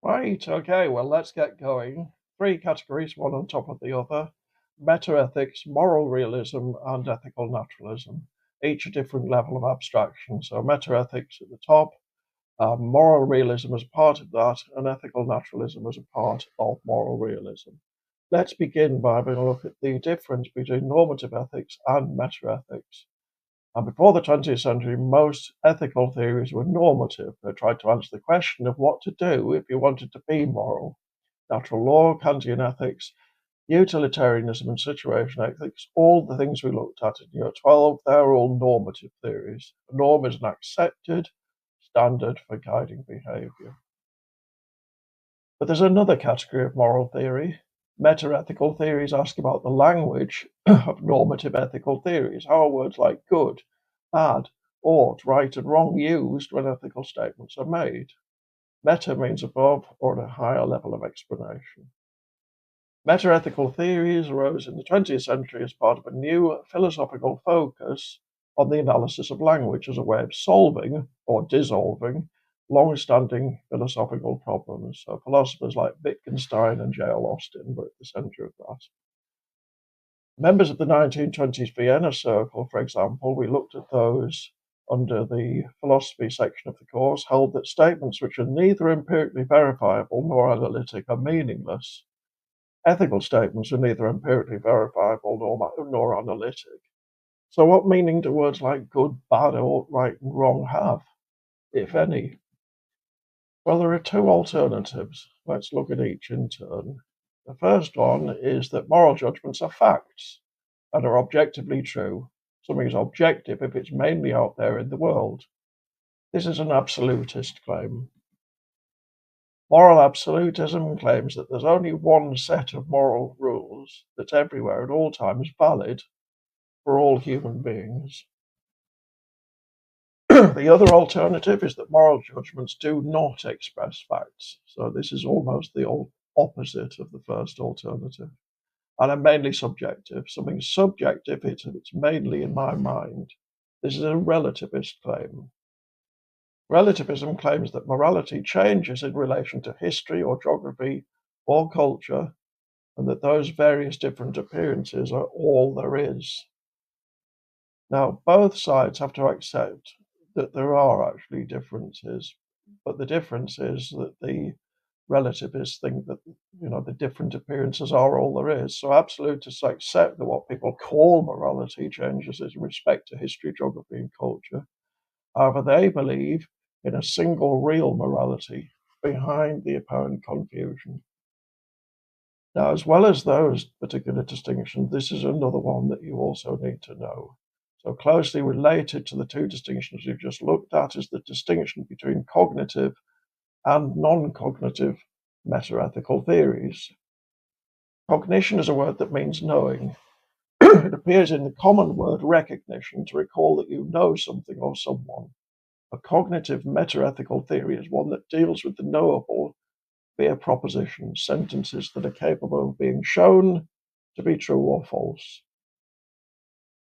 Right, okay, well, let's get going. Three categories, one on top of the other: metaethics, moral realism, and ethical naturalism, each a different level of abstraction. So, metaethics at the top, moral realism as part of that, and ethical naturalism as a part of moral realism. Let's begin by having a look at the difference between normative ethics and metaethics. And before the 20th century, most ethical theories were normative. They tried to answer the question of what to do if you wanted to be moral. Natural law, Kantian ethics, utilitarianism, and situation ethics, all the things we looked at in year 12, they're all normative theories. A norm is an accepted standard for guiding behavior. But there's another category of moral theory. Metaethical theories ask about the language of normative ethical theories. How are words like good, bad, ought, right, and wrong used when ethical statements are made? Meta means above or at a higher level of explanation. Metaethical theories arose in the 20th century as part of a new philosophical focus on the analysis of language as a way of solving or dissolving long-standing philosophical problems. So philosophers like Wittgenstein and J.L. Austin were at the center of that. Members of the 1920s Vienna Circle, for example, we looked at those under the philosophy section of the course, held that statements which are neither empirically verifiable nor analytic are meaningless. Ethical statements are neither empirically verifiable nor analytic. So what meaning do words like good, bad, ought, right, and wrong have, if any? Well, there are two alternatives. Let's look at each in turn. The first one is that moral judgments are facts and are objectively true. Something is objective if it's mainly out there in the world. This is an absolutist claim. Moral absolutism claims that there's only one set of moral rules that's everywhere at all times valid for all human beings. The other alternative is that moral judgments do not express facts. So this is almost the opposite of the first alternative. And are mainly subjective. Something subjective, it's mainly in my mind. This is a relativist claim. Relativism claims that morality changes in relation to history or geography or culture, and that those various different appearances are all there is. Now, both sides have to accept that there are actually differences, but the difference is that the relativists think that the different appearances are all there is. So absolutists accept that what people call morality changes in respect to history, geography, and culture. However, they believe in a single real morality behind the apparent confusion. Now, as well as those particular distinctions, this is another one that you also need to know. So closely related to the two distinctions we've just looked at is the distinction between cognitive and non-cognitive metaethical theories. Cognition is a word that means knowing. It appears in the common word recognition to recall that you know something or someone. A cognitive metaethical theory is one that deals with the knowable via propositions, sentences that are capable of being shown to be true or false.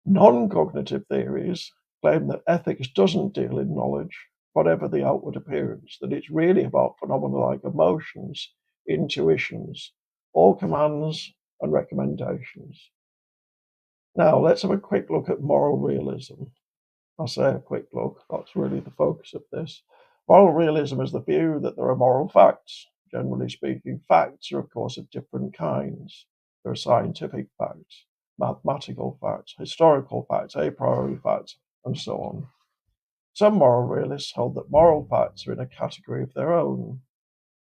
Non-cognitive theories claim that ethics doesn't deal in knowledge, whatever the outward appearance, that it's really about phenomena like emotions, intuitions, or commands and recommendations. Now, let's have a quick look at moral realism. I say a quick look, that's really the focus of this. Moral realism is the view that there are moral facts. Generally speaking, facts are, of course, of different kinds. There are scientific facts, mathematical facts, historical facts, a priori facts, and so on. Some moral realists hold that moral facts are in a category of their own.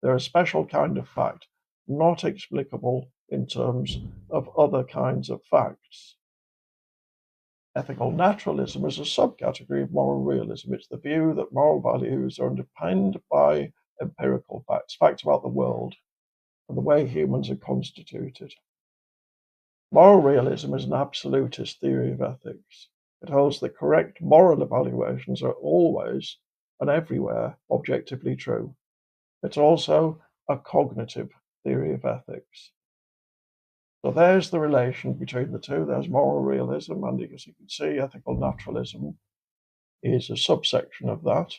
They're a special kind of fact, not explicable in terms of other kinds of facts. Ethical naturalism is a subcategory of moral realism. It's the view that moral values are underpinned by empirical facts, facts about the world and the way humans are constituted. Moral realism is an absolutist theory of ethics. It holds that correct moral evaluations are always and everywhere objectively true. It's also a cognitive theory of ethics. So there's the relation between the two. There's moral realism, and as you can see, ethical naturalism is a subsection of that,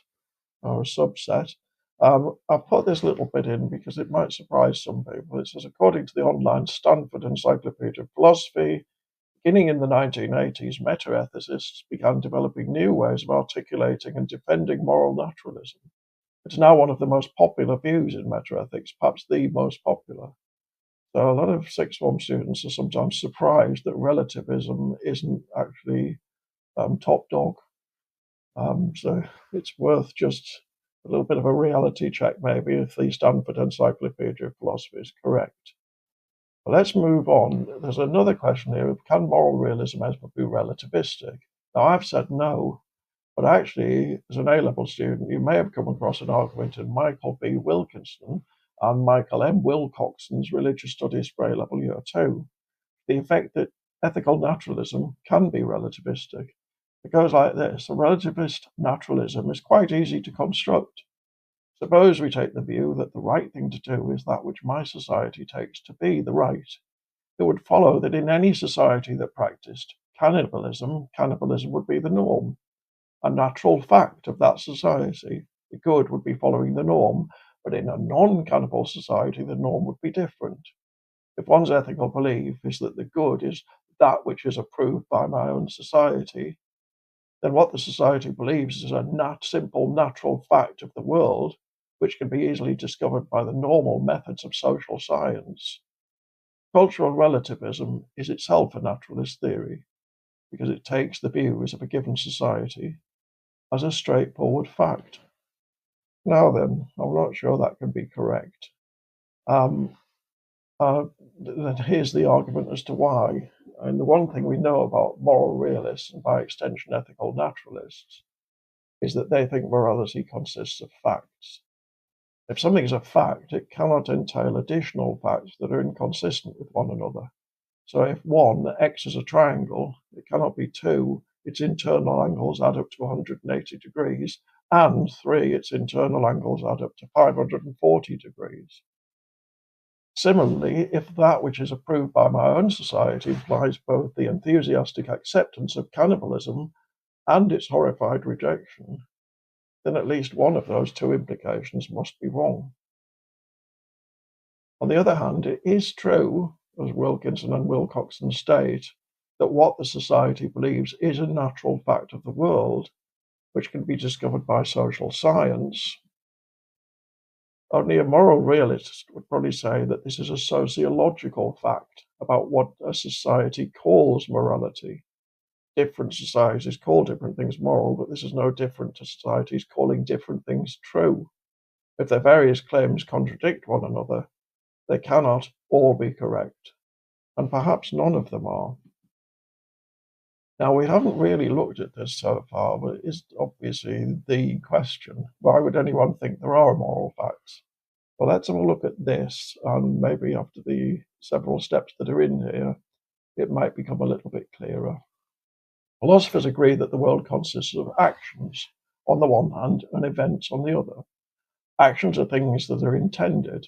or a subset. I've put this little bit in because it might surprise some people. It says, according to the online Stanford Encyclopedia of Philosophy, beginning in the 1980s, meta-ethicists began developing new ways of articulating and defending moral naturalism. It's now one of the most popular views in meta-ethics, perhaps the most popular. So a lot of sixth form students are sometimes surprised that relativism isn't actually top dog. So it's worth just a little bit of a reality check, maybe, if the Stanford Encyclopedia of Philosophy is correct. But let's move on. There's another question here. Can moral realism ever be relativistic? Now, I've said no, but actually, as an A-level student, you may have come across an argument in Michael B. Wilkinson and Michael M. Wilcoxon's Religious Studies for A-level Year 2, the effect that ethical naturalism can be relativistic. It goes like this. A relativist naturalism is quite easy to construct. Suppose we take the view that the right thing to do is that which my society takes to be the right. It would follow that in any society that practiced cannibalism would be the norm, a natural fact of that society. The good would be following the norm, but in a non-cannibal society, the norm would be different. If one's ethical belief is that the good is that which is approved by my own society, then what the society believes is a simple natural fact of the world, which can be easily discovered by the normal methods of social science. Cultural relativism is itself a naturalist theory, because it takes the views of a given society as a straightforward fact. Now then, I'm not sure that can be correct. Here's the argument as to why. And the one thing we know about moral realists, and by extension ethical naturalists, is that they think morality consists of facts. If something is a fact, it cannot entail additional facts that are inconsistent with one another. So if 1, x is a triangle, it cannot be 2, its internal angles add up to 180 degrees, and 3, its internal angles add up to 540 degrees. Similarly, if that which is approved by my own society implies both the enthusiastic acceptance of cannibalism and its horrified rejection, then at least one of those two implications must be wrong. On the other hand, it is true, as Wilkinson and Wilcoxon state, that what the society believes is a natural fact of the world, which can be discovered by social science. Only a moral realist would probably say that this is a sociological fact about what a society calls morality. Different societies call different things moral, but this is no different to societies calling different things true. If their various claims contradict one another, they cannot all be correct, and perhaps none of them are. Now, we haven't really looked at this so far, but it is obviously the question. Why would anyone think there are moral facts? Well, let's have a look at this, and maybe after the several steps that are in here, it might become a little bit clearer. Philosophers agree that the world consists of actions on the one hand and events on the other. Actions are things that are intended.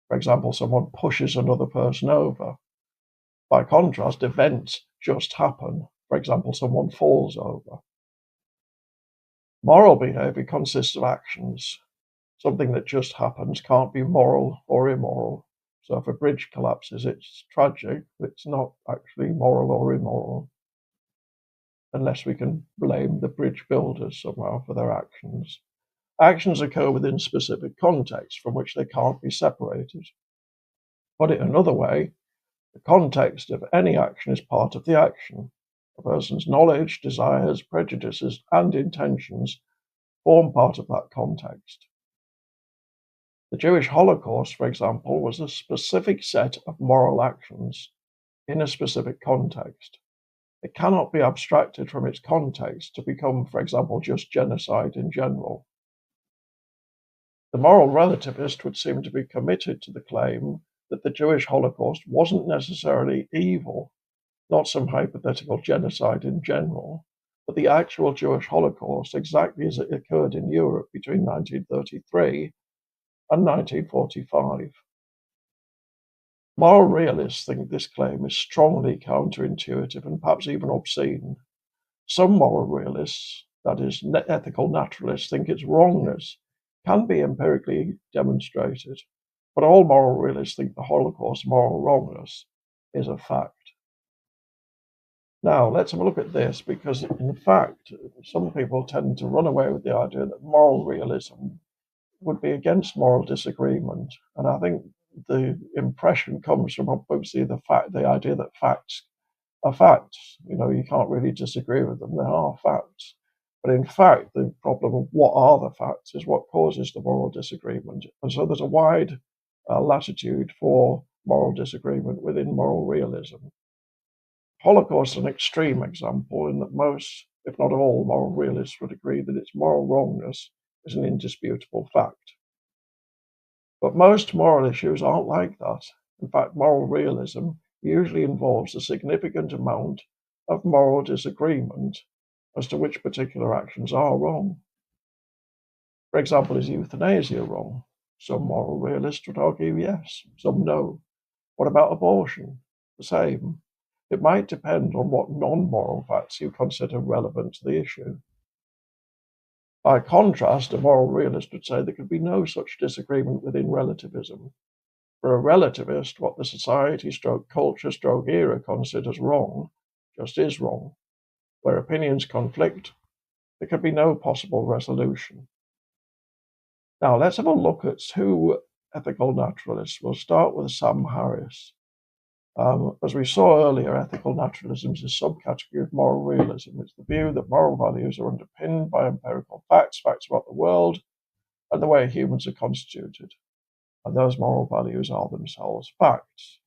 For example, someone pushes another person over. By contrast, events just happen. For example, someone falls over. Moral behavior consists of actions. Something that just happens can't be moral or immoral. So if a bridge collapses, it's tragic, but it's not actually moral or immoral, unless we can blame the bridge builders somehow for their actions. Actions occur within specific contexts from which they can't be separated. Put it another way, the context of any action is part of the action. A person's knowledge, desires, prejudices, and intentions form part of that context. The Jewish Holocaust, for example, was a specific set of moral actions in a specific context. It cannot be abstracted from its context to become, for example, just genocide in general. The moral relativist would seem to be committed to the claim that the Jewish Holocaust wasn't necessarily evil, not some hypothetical genocide in general, but the actual Jewish Holocaust exactly as it occurred in Europe between 1933 and 1945. Moral realists think this claim is strongly counterintuitive and perhaps even obscene. Some moral realists, that is, ethical naturalists, think its wrongness can be empirically demonstrated, but all moral realists think the Holocaust's moral wrongness is a fact. Now, let's have a look at this, because in fact, some people tend to run away with the idea that moral realism would be against moral disagreement. And I think the impression comes from obviously the idea that facts are facts. You can't really disagree with them. They are facts. But in fact, the problem of what are the facts is what causes the moral disagreement. And so there's a wide latitude for moral disagreement within moral realism. Holocaust is an extreme example in that most, if not all, moral realists would agree that its moral wrongness is an indisputable fact. But most moral issues aren't like that. In fact, moral realism usually involves a significant amount of moral disagreement as to which particular actions are wrong. For example, is euthanasia wrong? Some moral realists would argue yes, some no. What about abortion? The same. It might depend on what non-moral facts you consider relevant to the issue. By contrast, a moral realist would say there could be no such disagreement within relativism. For a relativist, what the society/culture/era considers wrong just is wrong. Where opinions conflict, there could be no possible resolution. Now, let's have a look at two ethical naturalists. We'll start with Sam Harris. As we saw earlier, ethical naturalism is a subcategory of moral realism. It's the view that moral values are underpinned by empirical facts about the world and the way humans are constituted. And those moral values are themselves facts.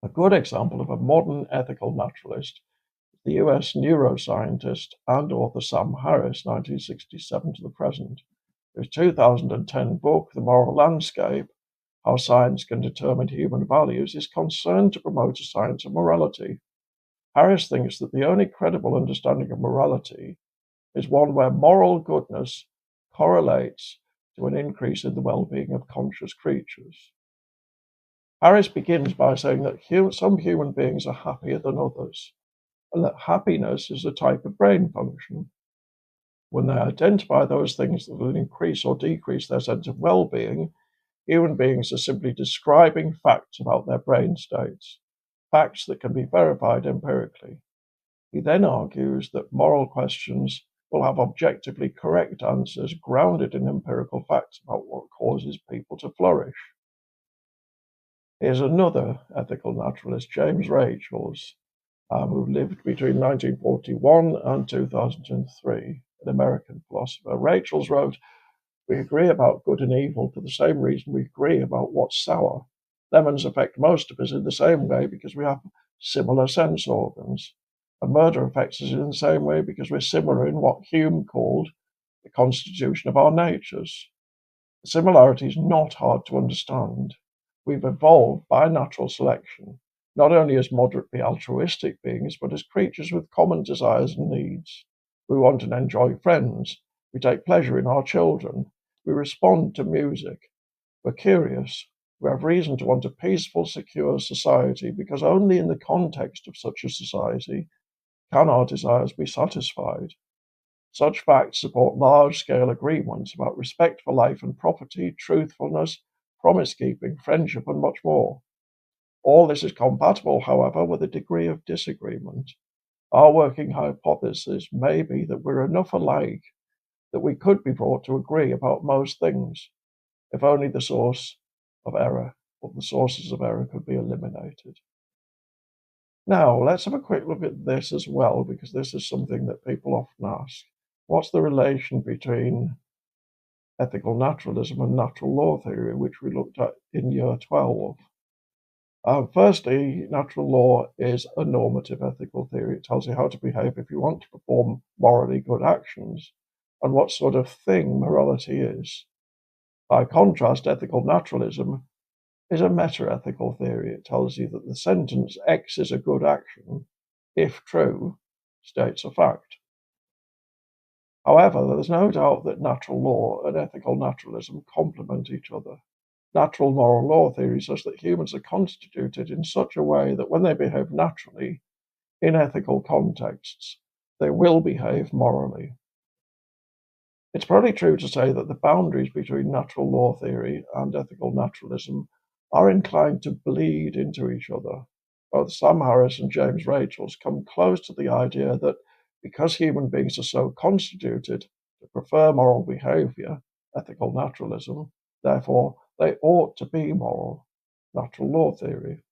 A good example of a modern ethical naturalist is the US neuroscientist and author Sam Harris, 1967 to the present. His 2010 book, The Moral Landscape: How Science Can Determine Human Values, is concerned to promote a science of morality. Harris thinks that the only credible understanding of morality is one where moral goodness correlates to an increase in the well-being of conscious creatures. Harris begins by saying that some human beings are happier than others, and that happiness is a type of brain function. When they identify those things that will increase or decrease their sense of well-being, human beings are simply describing facts about their brain states, facts that can be verified empirically. He then argues that moral questions will have objectively correct answers grounded in empirical facts about what causes people to flourish. Here's another ethical naturalist, James Rachels, who lived between 1941 and 2003, an American philosopher. Rachels wrote, "We agree about good and evil for the same reason we agree about what's sour. Lemons affect most of us in the same way because we have similar sense organs. And murder affects us in the same way because we're similar in what Hume called the constitution of our natures. The similarity is not hard to understand. We've evolved by natural selection, not only as moderately altruistic beings, but as creatures with common desires and needs. We want and enjoy friends. We take pleasure in our children. We respond to music. We're curious. We have reason to want a peaceful, secure society because only in the context of such a society can our desires be satisfied. Such facts support large-scale agreements about respect for life and property, truthfulness, promise-keeping, friendship, and much more. All this is compatible, however, with a degree of disagreement. Our working hypothesis may be that we're enough alike that we could be brought to agree about most things, if only the sources of error could be eliminated." Now, let's have a quick look at this as well, because this is something that people often ask. What's the relation between ethical naturalism and natural law theory, which we looked at in year 12? Firstly, natural law is a normative ethical theory. It tells you how to behave if you want to perform morally good actions, and what sort of thing morality is. By contrast, ethical naturalism is a meta-ethical theory. It tells you that the sentence X is a good action, if true, states a fact. However, there's no doubt that natural law and ethical naturalism complement each other. Natural moral law theory says that humans are constituted in such a way that when they behave naturally in ethical contexts, they will behave morally. It's probably true to say that the boundaries between natural law theory and ethical naturalism are inclined to bleed into each other. Both Sam Harris and James Rachels come close to the idea that because human beings are so constituted to prefer moral behavior, ethical naturalism, therefore they ought to be moral, natural law theory.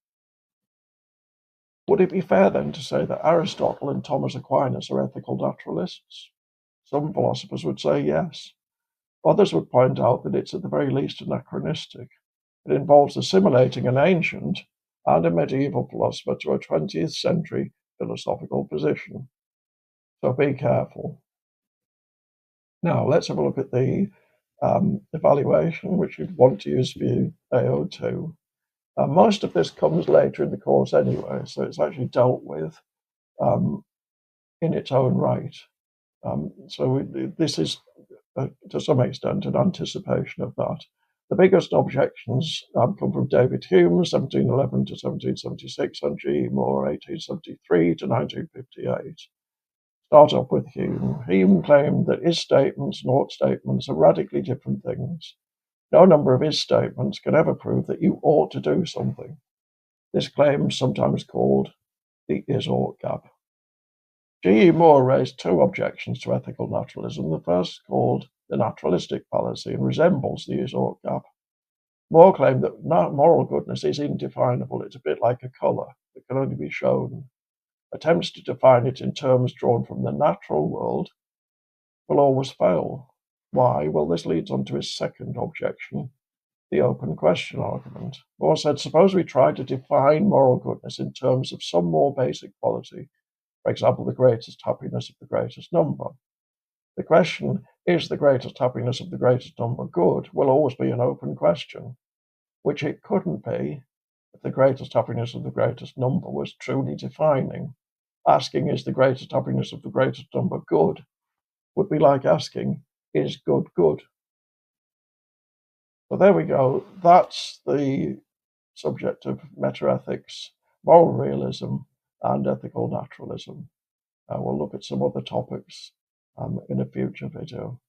Would it be fair then to say that Aristotle and Thomas Aquinas are ethical naturalists? Some philosophers would say yes. Others would point out that it's at the very least anachronistic. It involves assimilating an ancient and a medieval philosopher to a 20th century philosophical position. So be careful. Now, let's have a look at the evaluation, which you'd want to use for AO2. Most of this comes later in the course anyway, so it's actually dealt with in its own right. This is, to some extent, an anticipation of that. The biggest objections come from David Hume, 1711 to 1776, and G. Moore, 1873 to 1958. Start off with Hume. Hume claimed that is statements and ought statements are radically different things. No number of is statements can ever prove that you ought to do something. This claim is sometimes called the is-ought gap. G. E. Moore raised two objections to ethical naturalism. The first, called the naturalistic fallacy, and resembles the is-ought gap. Moore claimed that moral goodness is indefinable. It's a bit like a colour that can only be shown. Attempts to define it in terms drawn from the natural world will always fail. Why? Well, this leads on to his second objection, the open question argument. Moore said, suppose we try to define moral goodness in terms of some more basic quality, for example, the greatest happiness of the greatest number. The question, is the greatest happiness of the greatest number good, will always be an open question, which it couldn't be if the greatest happiness of the greatest number was truly defining. Asking, is the greatest happiness of the greatest number good, would be like asking, is good good? So there we go. That's the subject of metaethics, moral realism, and ethical naturalism. We'll look at some other topics in a future video.